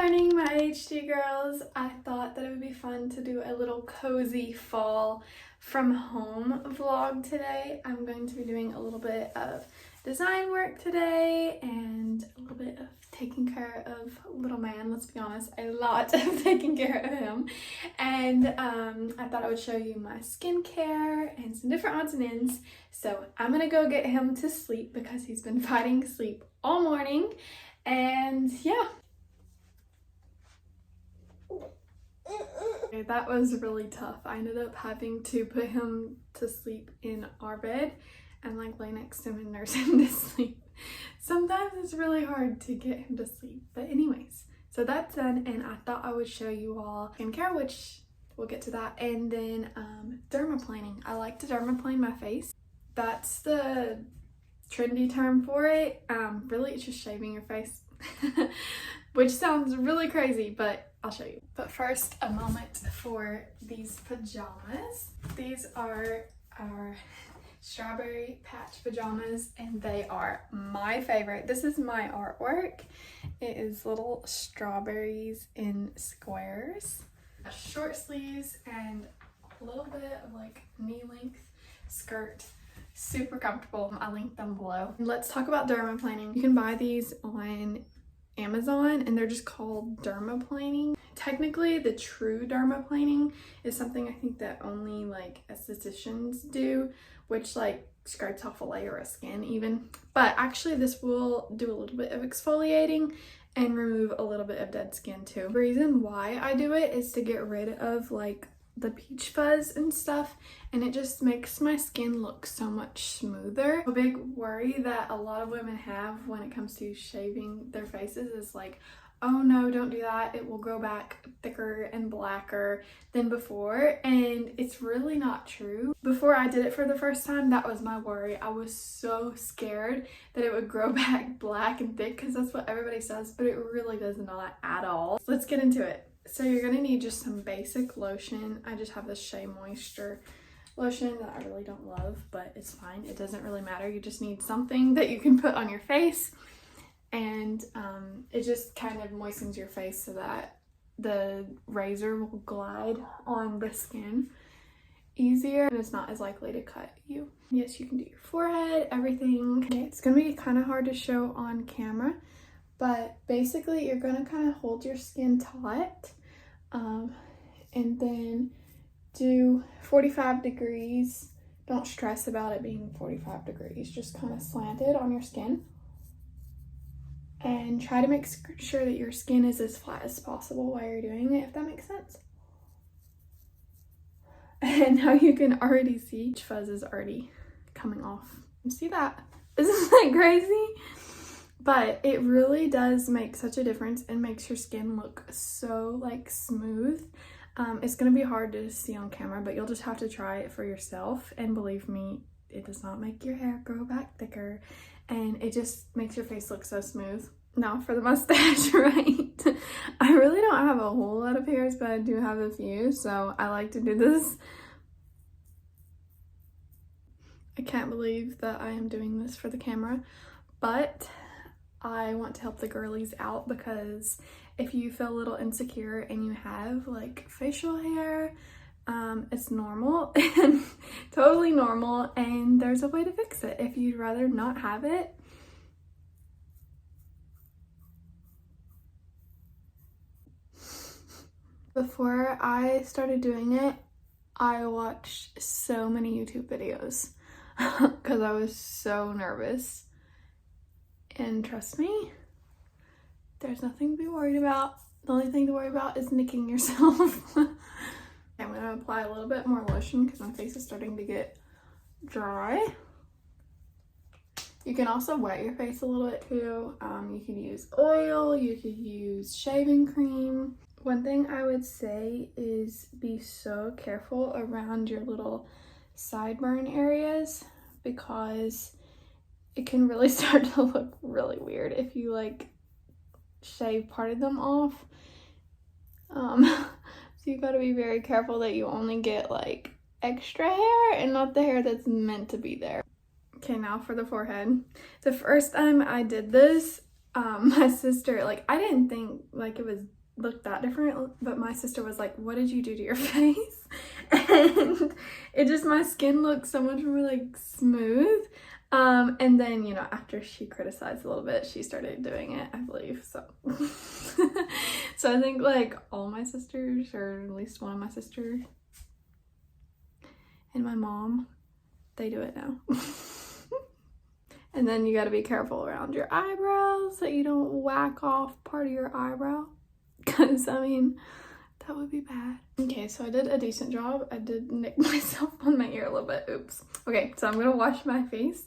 morning, my HD girls. I thought that it would be fun to do a little cozy fall from home vlog today. I'm going to be doing a little bit of design work today and a little bit of taking care of little man. Let's be honest, a lot of taking care of him. And I thought I would show you my skincare and some different odds and ends. So I'm gonna go get him to sleep because he's been fighting sleep all morning. And yeah. Okay, that was really tough. I ended up having to put him to sleep in our bed and like lay next to him and nurse him to sleep. Sometimes it's really hard to get him to sleep. But anyways, so that's done, and I thought I would show you all skincare, which we'll get to that. And then derma-planing. I like to derma-plane my face. That's the trendy term for it. Really it's just shaving your face. Which sounds really crazy, but I'll show you. But first, a moment for these pajamas. These are our strawberry patch pajamas, and they are my favorite. This is my artwork. It is little strawberries in squares, short sleeves, and a little bit of like knee length skirt. Super comfortable. I'll link them below. Let's talk about derma-planing. You can buy these on Amazon and they're just called derma-planing. Technically, the true derma-planing is something I think that only like estheticians do, which like scrapes off a layer of skin even. But actually this will do a little bit of exfoliating and remove a little bit of dead skin too. The reason why I do it is to get rid of like the peach fuzz and stuff, and it just makes my skin look so much smoother. A big worry that a lot of women have when it comes to shaving their faces is like, oh no, don't do that, it will grow back thicker and blacker than before. And it's really not true. Before I did it for the first time, that was my worry. I was so scared that it would grow back black and thick because that's what everybody says, but it really does not at all. Let's get into it. So you're gonna need just some basic lotion. I just have this Shea Moisture lotion that I really don't love, but it's fine. It doesn't really matter. You just need something that you can put on your face, and it just kind of moistens your face so that the razor will glide on the skin easier and it's not as likely to cut you. Yes, you can do your forehead, everything. Okay, it's gonna be kind of hard to show on camera, but basically you're gonna kind of hold your skin taut and then do 45 degrees. Don't stress about it being 45 degrees, just kind of slant it on your skin and try to make sure that your skin is as flat as possible while you're doing it, if that makes sense. And now you can already see peach fuzz is already coming off. You see that? Isn't that crazy? But it really does make such a difference and makes your skin look so like smooth. It's gonna be hard to see on camera, but you'll just have to try it for yourself. And believe me, it does not make your hair grow back thicker, and it just makes your face look so smooth. Now for the mustache, right? I really don't have a whole lot of hairs, but I do have a few, so I like to do this. I can't believe that I am doing this for the camera, but I want to help the girlies out, because if you feel a little insecure and you have like facial hair, it's normal and totally normal, and there's a way to fix it if you'd rather not have it. Before I started doing it, I watched so many YouTube videos because I was so nervous. And trust me, there's nothing to be worried about. The only thing to worry about is nicking yourself. I'm gonna apply a little bit more lotion because my face is starting to get dry. You can also wet your face a little bit too. You can use oil, you could use shaving cream. One thing I would say is be so careful around your little sideburn areas, because it can really start to look really weird if you like shave part of them off. So you gotta be very careful that you only get like extra hair and not the hair that's meant to be there. Okay, now for the forehead. The first time I did this, my sister, like, I didn't think like it was look that different, but my sister was like, what did you do to your face? And it just, my skin looked so much more like smooth. And then, you know, after she criticized a little bit, she started doing it, I believe. So so I think like all my sisters, or at least one of my sisters and my mom, they do it now. And then you got to be careful around your eyebrows that you don't whack off part of your eyebrow, because I mean, that would be bad. Okay, so I did a decent job. I did nick myself on my ear a little bit. Oops. Okay, so I'm gonna wash my face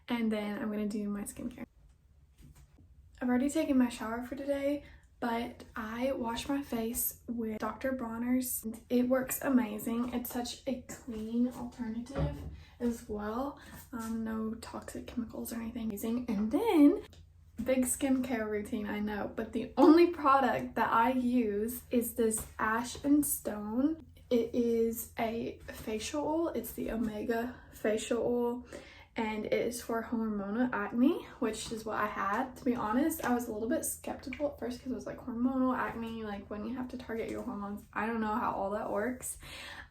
and then I'm gonna do my skincare. I've already taken my shower for today, but I wash my face with Dr. Bronner's. It works amazing. It's such a clean alternative as well. No toxic chemicals or anything using. And then, big skincare routine, I know, but the only product that I use is this Ash and Stone. It is a facial oil. It's the Omega facial oil, and it is for hormonal acne, which is what I had. To be honest, I was a little bit skeptical at first because it was like hormonal acne, like when you have to target your hormones. I don't know how all that works.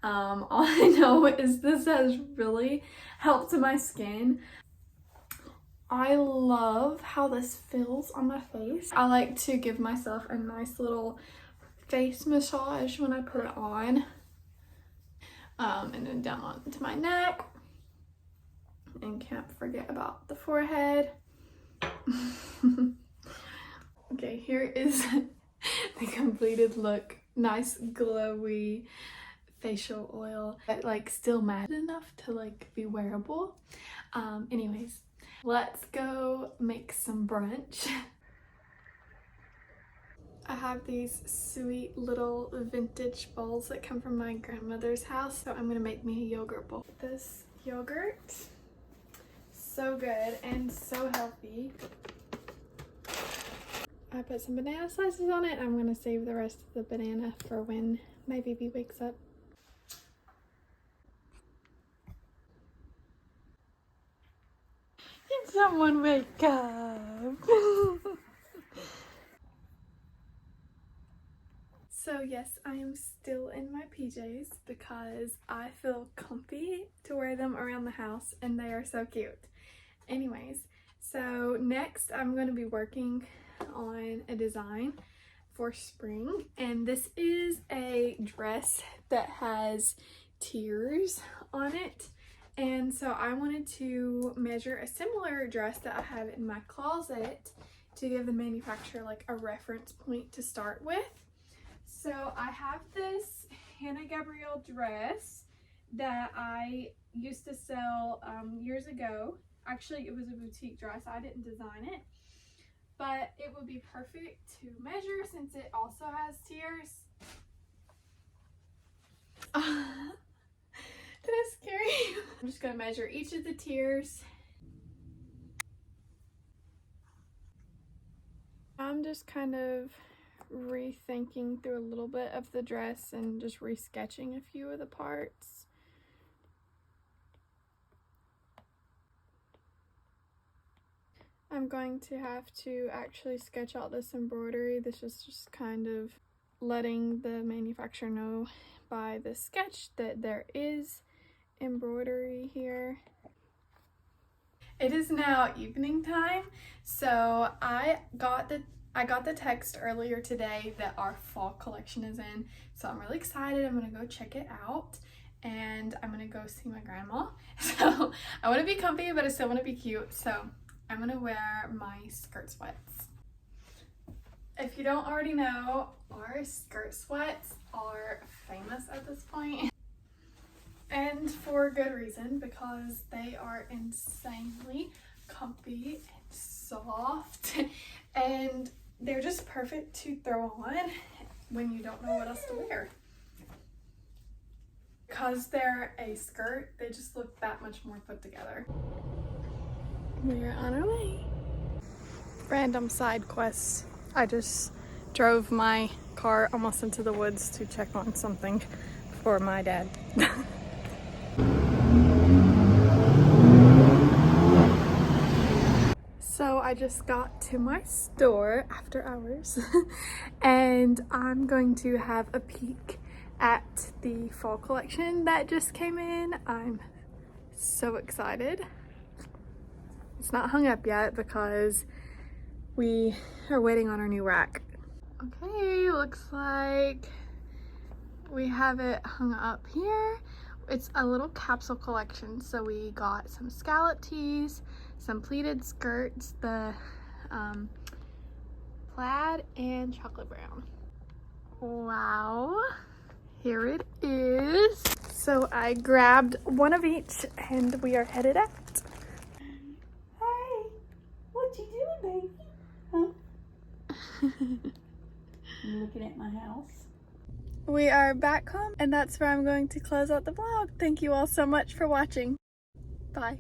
All I know is this has really helped my skin. I love how this feels on my face. I like to give myself a nice little face massage when I put it on. And then down onto my neck. And can't forget about the forehead. Okay, here is the completed look. Nice glowy facial oil, but like still matte enough to like be wearable. Anyways, let's go make some brunch. I have these sweet little vintage bowls that come from my grandmother's house, so I'm gonna make me a yogurt bowl. This yogurt, so good and so healthy. I put some banana slices on it. I'm gonna save the rest of the banana for when my baby wakes up. Can someone wake up? So yes, I am still in my PJs because I feel comfy to wear them around the house and they are so cute. Anyways, so next I'm going to be working on a design for spring, and this is a dress that has tiers on it. And so I wanted to measure a similar dress that I have in my closet to give the manufacturer like a reference point to start with. So I have this Hannah Gabrielle dress that I used to sell years ago. Actually, it was a boutique dress. I didn't design it, but it would be perfect to measure since it also has tiers. Did I scare you? I'm just going to measure each of the tiers. I'm just kind of rethinking through a little bit of the dress and just resketching a few of the parts. I'm going to have to actually sketch out this embroidery. This is just kind of letting the manufacturer know by the sketch that there is embroidery here. It is now evening time, so I got the text earlier today that our fall collection is in, so I'm really excited. I'm gonna go check it out and I'm gonna go see my grandma. So I want to be comfy, but I still want to be cute, so I'm gonna wear my skirt sweats. If you don't already know, our skirt sweats are famous at this point. And for good reason, because they are insanely comfy and soft, and they're just perfect to throw on when you don't know what else to wear. Because they're a skirt, they just look that much more put together. We're on our way. Random side quests. I just drove my car almost into the woods to check on something for my dad. So I just got to my store after hours and I'm going to have a peek at the fall collection that just came in. I'm so excited. It's not hung up yet because we are waiting on our new rack. Okay, looks like we have it hung up here. It's a little capsule collection, so we got some scallop tees, some pleated skirts, the plaid, and chocolate brown. Wow, here it is. So I grabbed one of each and we are headed out. Hey, what you doing, baby? Huh? You looking at my house? We are back home and that's where I'm going to close out the vlog. Thank you all so much for watching. Bye.